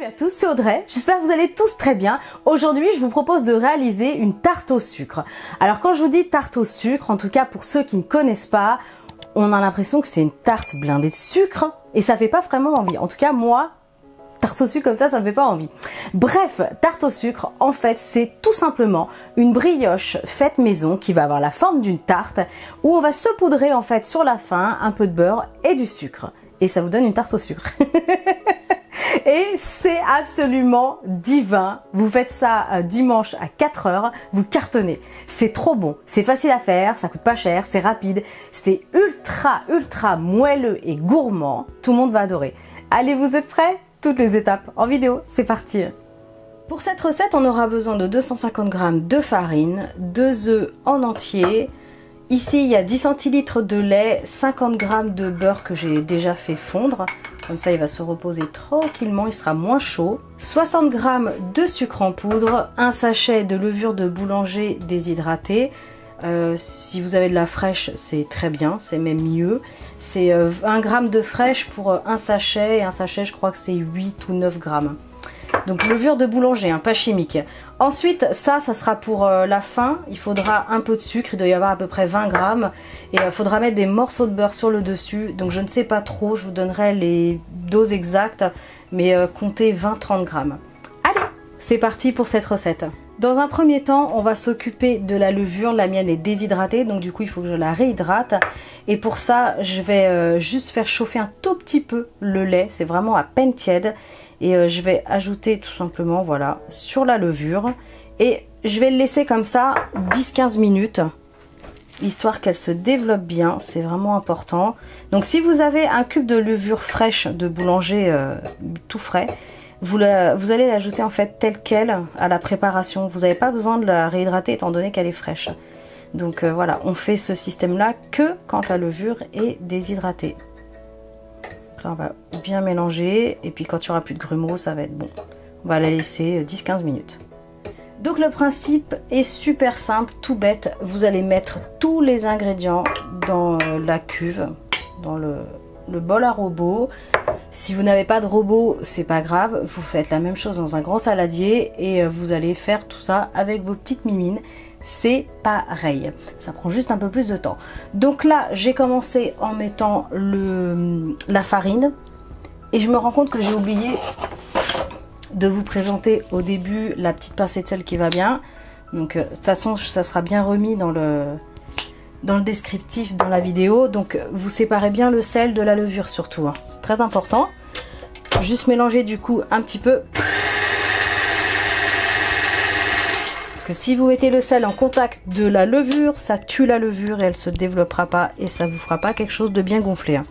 Salut à tous, c'est Audrey, j'espère que vous allez tous très bien. Aujourd'hui, je vous propose de réaliser une tarte au sucre. Alors quand je vous dis tarte au sucre, en tout cas pour ceux qui ne connaissent pas, on a l'impression que c'est une tarte blindée de sucre et ça fait pas vraiment envie. En tout cas, moi, tarte au sucre comme ça me fait pas envie. Bref, tarte au sucre, en fait, c'est tout simplement une brioche faite maison qui va avoir la forme d'une tarte où on va saupoudrer en fait sur la fin un peu de beurre et du sucre. Et ça vous donne une tarte au sucre. Et c'est absolument divin. Vous faites ça dimanche à 4 h, vous cartonnez. C'est trop bon, c'est facile à faire, ça coûte pas cher, c'est rapide, c'est ultra moelleux et gourmand. Tout le monde va adorer. Allez, vous êtes prêts? Toutes les étapes en vidéo, c'est parti. Pour cette recette, on aura besoin de 250 g de farine, 2 œufs en entier. Ici, il y a 10 centilitres de lait, 50 g de beurre que j'ai déjà fait fondre. Comme ça, il va se reposer tranquillement, il sera moins chaud. 60 g de sucre en poudre, un sachet de levure de boulanger déshydratée. Si vous avez de la fraîche, c'est très bien, c'est même mieux. C'est 1 g de fraîche pour un sachet, et un sachet, je crois que c'est 8 ou 9 g. Donc levure de boulanger, hein, pas chimique. Ensuite, ça sera pour la fin. Il faudra un peu de sucre, il doit y avoir à peu près 20 g. Et il faudra mettre des morceaux de beurre sur le dessus. Donc je ne sais pas trop, je vous donnerai les doses exactes. Mais comptez 20-30 g. Allez, c'est parti pour cette recette. Dans un premier temps, on va s'occuper de la levure. La mienne est déshydratée, donc du coup il faut que je la réhydrate. Et pour ça, je vais juste faire chauffer un tout petit peu le lait. C'est vraiment à peine tiède. Et je vais ajouter tout simplement, voilà, sur la levure. Et je vais le laisser comme ça 10-15 minutes. Histoire qu'elle se développe bien, c'est vraiment important. Donc si vous avez un cube de levure fraîche de boulanger tout frais, vous allez l'ajouter en fait telle quelle à la préparation. Vous n'avez pas besoin de la réhydrater étant donné qu'elle est fraîche. Donc voilà, on fait ce système là que quand la levure est déshydratée. Là, on va bien mélanger et puis quand il n'y aura plus de grumeaux, ça va être bon. On va la laisser 10-15 minutes. Donc le principe est super simple, tout bête. Vous allez mettre tous les ingrédients dans la cuve, dans le bol à robot. Si vous n'avez pas de robot, c'est pas grave, vous faites la même chose dans un grand saladier et vous allez faire tout ça avec vos petites mimines. C'est pareil, ça prend juste un peu plus de temps. Donc là, j'ai commencé en mettant la farine et je me rends compte que j'ai oublié de vous présenter au début la petite pincée de sel qui va bien. Donc de toute façon, ça sera bien remis dans le descriptif dans la vidéo. Donc vous séparez bien le sel de la levure surtout, hein. C'est très important. Juste mélanger du coup un petit peu. Parce que si vous mettez le sel en contact de la levure, ça tue la levure et elle se développera pas et ça vous fera pas quelque chose de bien gonflé, hein.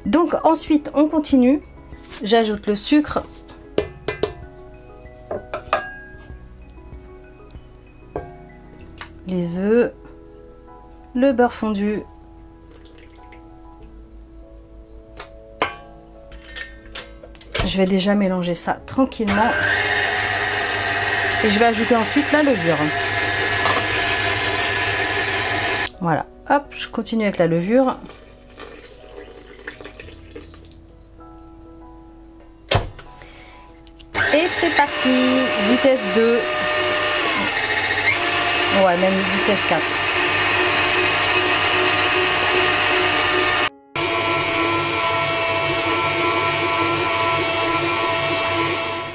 Donc ensuite on continue. J'ajoute le sucre. Les œufs. Le beurre fondu. Je vais déjà mélanger ça tranquillement. Et je vais ajouter ensuite la levure. Voilà. Hop, je continue avec la levure. Et c'est parti. Vitesse 2. Ouais, même vitesse 4.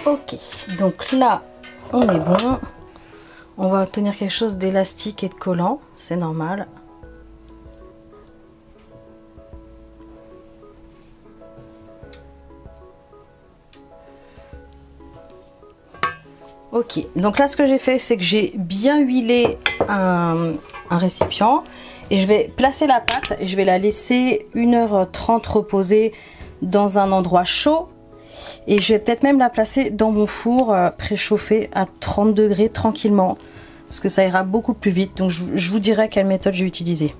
Ok, donc là on est bon. On va obtenir quelque chose d'élastique et de collant, c'est normal. Ok, donc là ce que j'ai fait, c'est que j'ai bien huilé un récipient et je vais placer la pâte et je vais la laisser 1h30 reposer dans un endroit chaud. Et je vais peut-être même la placer dans mon four préchauffé à 30 degrés tranquillement. Parce que ça ira beaucoup plus vite. Donc je vous dirai quelle méthode j'ai utilisée.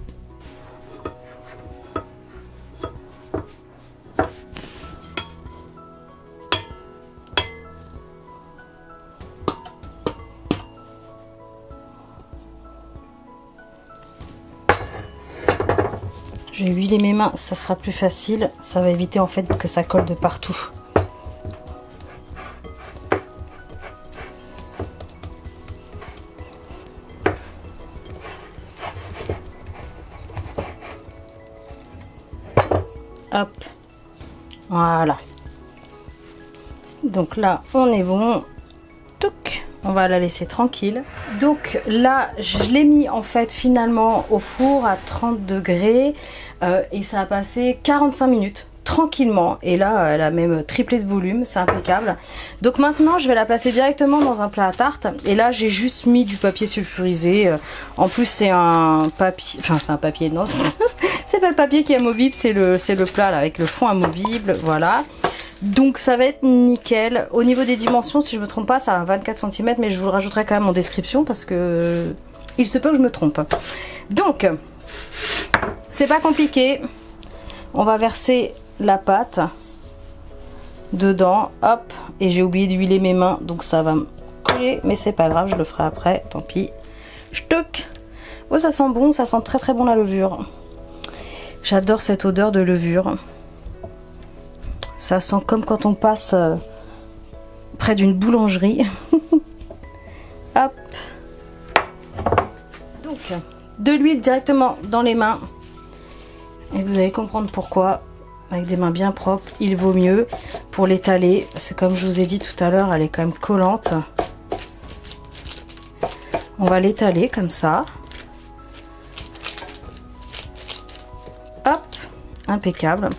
Je vais huiler mes mains, ça sera plus facile. Ça va éviter en fait que ça colle de partout. Voilà. Donc là, on est bon. Touc. On va la laisser tranquille. Donc là, je l'ai mis en fait finalement au four à 30 degrés et ça a passé 45 minutes tranquillement. Et là, elle a même triplé de volume, c'est impeccable. Donc maintenant, je vais la placer directement dans un plat à tarte. Et là, j'ai juste mis du papier sulfurisé. En plus, c'est un papier... Enfin, c'est un papier, non, c'est pas le papier qui est amovible, c'est le plat là, avec le fond amovible, voilà. Donc ça va être nickel. Au niveau des dimensions, si je me trompe pas, ça a 24 cm, mais je vous le rajouterai quand même en description parce que il se peut que je me trompe. Donc, c'est pas compliqué. On va verser la pâte dedans, hop, et j'ai oublié d'huiler mes mains, donc ça va me coller, mais c'est pas grave, je le ferai après, tant pis. Ch'toc. Oh, ça sent bon, ça sent très très bon la levure. J'adore cette odeur de levure. Ça sent comme quand on passe près d'une boulangerie. Hop. Donc, de l'huile directement dans les mains. Et vous allez comprendre pourquoi. Avec des mains bien propres, il vaut mieux pour l'étaler. C'est comme je vous ai dit tout à l'heure, elle est quand même collante. On va l'étaler comme ça. Hop. Impeccable.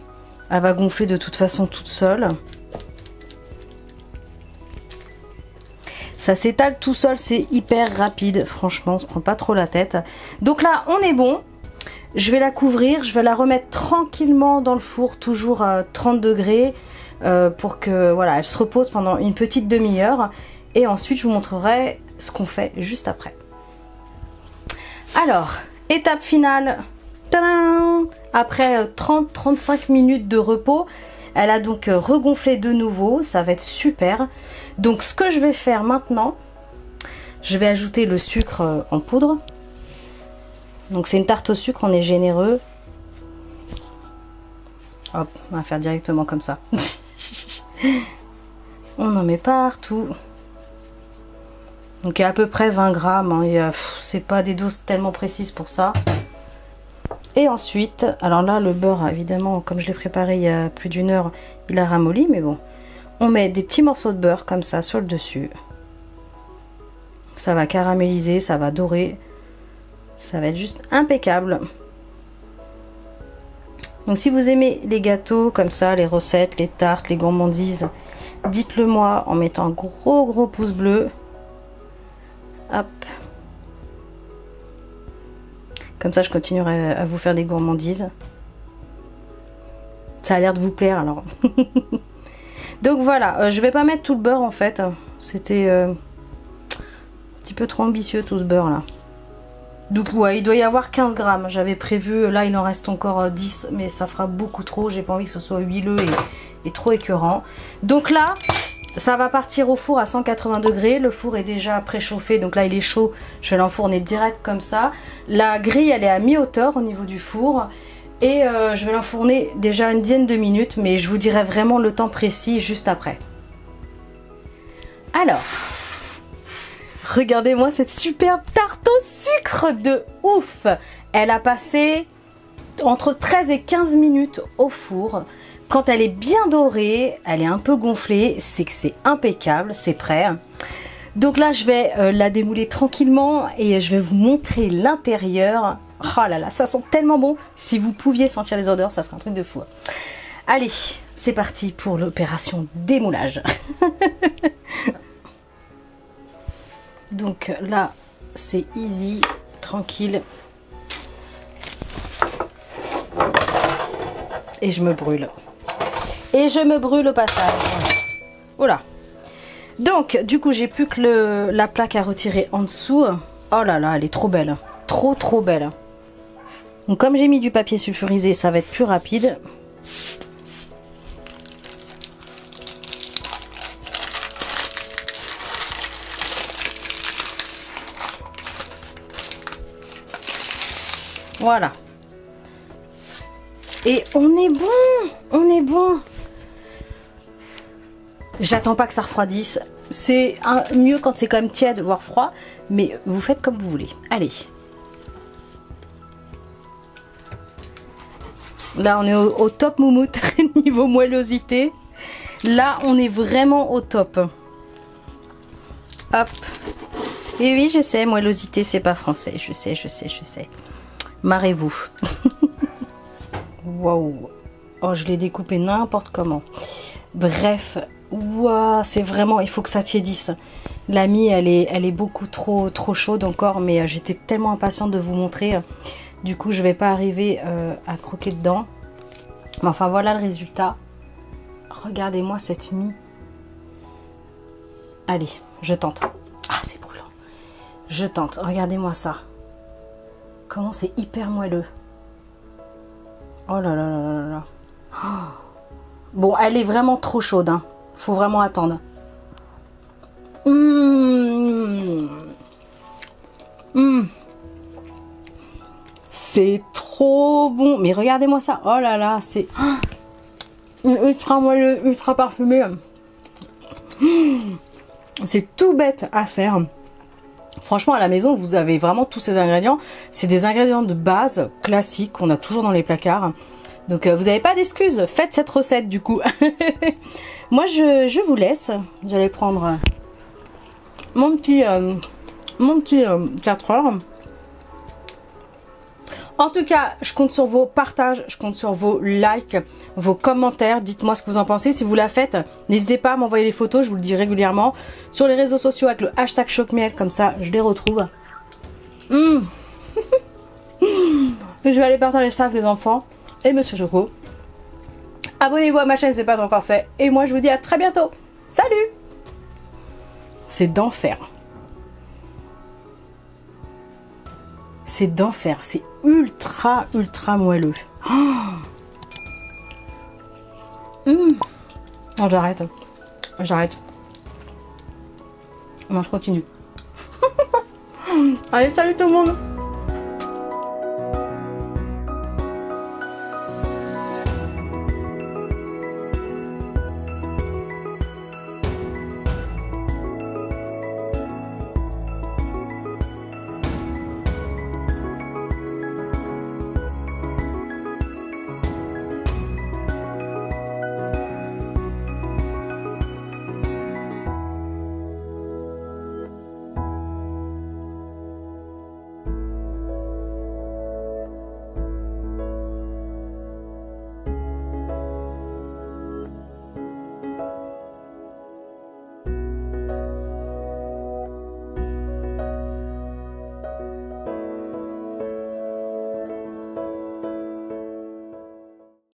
Elle va gonfler de toute façon toute seule. Ça s'étale tout seul, c'est hyper rapide. Franchement, on se prend pas trop la tête. Donc là, on est bon. Je vais la couvrir, je vais la remettre tranquillement dans le four, toujours à 30 degrés, pour que voilà, elle se repose pendant une petite demi-heure. Et ensuite, je vous montrerai ce qu'on fait juste après. Alors, étape finale. Tadam! Après 30-35 minutes de repos, elle a donc regonflé de nouveau, ça va être super. Donc ce que je vais faire maintenant, je vais ajouter le sucre en poudre. Donc c'est une tarte au sucre, on est généreux. Hop, on va faire directement comme ça. On en met partout. Donc il y a à peu près 20 grammes, hein, c'est pas des doses tellement précises pour ça. Et ensuite, alors là le beurre évidemment comme je l'ai préparé il y a plus d'une heure, il a ramolli, mais bon. On met des petits morceaux de beurre comme ça sur le dessus. Ça va caraméliser, ça va dorer. Ça va être juste impeccable. Donc si vous aimez les gâteaux comme ça, les recettes, les tartes, les gourmandises, dites-le moi en mettant un gros pouce bleu. Hop. Comme ça, je continuerai à vous faire des gourmandises. Ça a l'air de vous plaire alors. Donc voilà, je vais pas mettre tout le beurre en fait. C'était un petit peu trop ambitieux tout ce beurre là. Donc ouais, il doit y avoir 15 grammes. J'avais prévu, là il en reste encore 10, mais ça fera beaucoup trop. J'ai pas envie que ce soit huileux et trop écœurant. Donc là, ça va partir au four à 180 degrés. Le four est déjà préchauffé, donc là il est chaud. Je vais l'enfourner direct comme ça. La grille elle est à mi-hauteur au niveau du four. Et je vais l'enfourner déjà une dizaine de minutes, mais je vous dirai vraiment le temps précis juste après. Alors, regardez-moi cette superbe tarte au sucre de ouf. Elle a passé entre 13 et 15 minutes au four. Quand elle est bien dorée, elle est un peu gonflée, c'est que c'est impeccable, c'est prêt. Donc là, je vais la démouler tranquillement et je vais vous montrer l'intérieur. Oh là là, ça sent tellement bon. Si vous pouviez sentir les odeurs, ça serait un truc de fou. Allez, c'est parti pour l'opération démoulage. Donc là, c'est easy, tranquille. Et je me brûle. Et je me brûle au passage. Voilà. Donc, du coup, j'ai plus que la plaque à retirer en dessous. Oh là là, elle est trop belle. Trop belle. Donc, comme j'ai mis du papier sulfurisé, ça va être plus rapide. Voilà. Et on est bon. On est bon. J'attends pas que ça refroidisse. C'est mieux quand c'est quand même tiède, voire froid. Mais vous faites comme vous voulez. Allez. Là, on est au top moumoute niveau moellosité. Là, on est vraiment au top. Hop. Et oui, je sais, moellosité, c'est pas français. Je sais, je sais, je sais. Marrez-vous. Waouh. Oh, je l'ai découpé n'importe comment. Bref. Waouh, c'est vraiment... Il faut que ça tiédisse. La mie, elle est beaucoup trop chaude encore. Mais j'étais tellement impatiente de vous montrer. Du coup, je vais pas arriver à croquer dedans. Mais enfin, voilà le résultat. Regardez-moi cette mie. Allez, je tente. Ah, c'est brûlant. Je tente. Regardez-moi ça. Comment c'est hyper moelleux. Oh là là là là là. Oh. Bon, elle est vraiment trop chaude. Hein. Faut vraiment attendre. C'est trop bon. Mais regardez-moi ça. Oh là là, c'est ultra moelleux, ultra parfumé. C'est tout bête à faire. Franchement, à la maison, vous avez vraiment tous ces ingrédients. C'est des ingrédients de base classiques qu'on a toujours dans les placards. Donc, vous n'avez pas d'excuses. Faites cette recette, du coup. Moi, je vous laisse. J'allais prendre mon petit 4 heures. En tout cas, je compte sur vos partages, je compte sur vos likes, vos commentaires. Dites-moi ce que vous en pensez. Si vous la faites, n'hésitez pas à m'envoyer les photos, je vous le dis régulièrement. Sur les réseaux sociaux avec le hashtag Choc-Miel, comme ça, je les retrouve. Je vais aller partager ça avec les enfants et Monsieur Choco. Abonnez-vous à ma chaîne si ce n'est pas encore fait. Et moi, je vous dis à très bientôt. Salut! C'est d'enfer. C'est d'enfer, c'est ultra moelleux. Non, j'arrête. Non, je continue. Allez, salut tout le monde.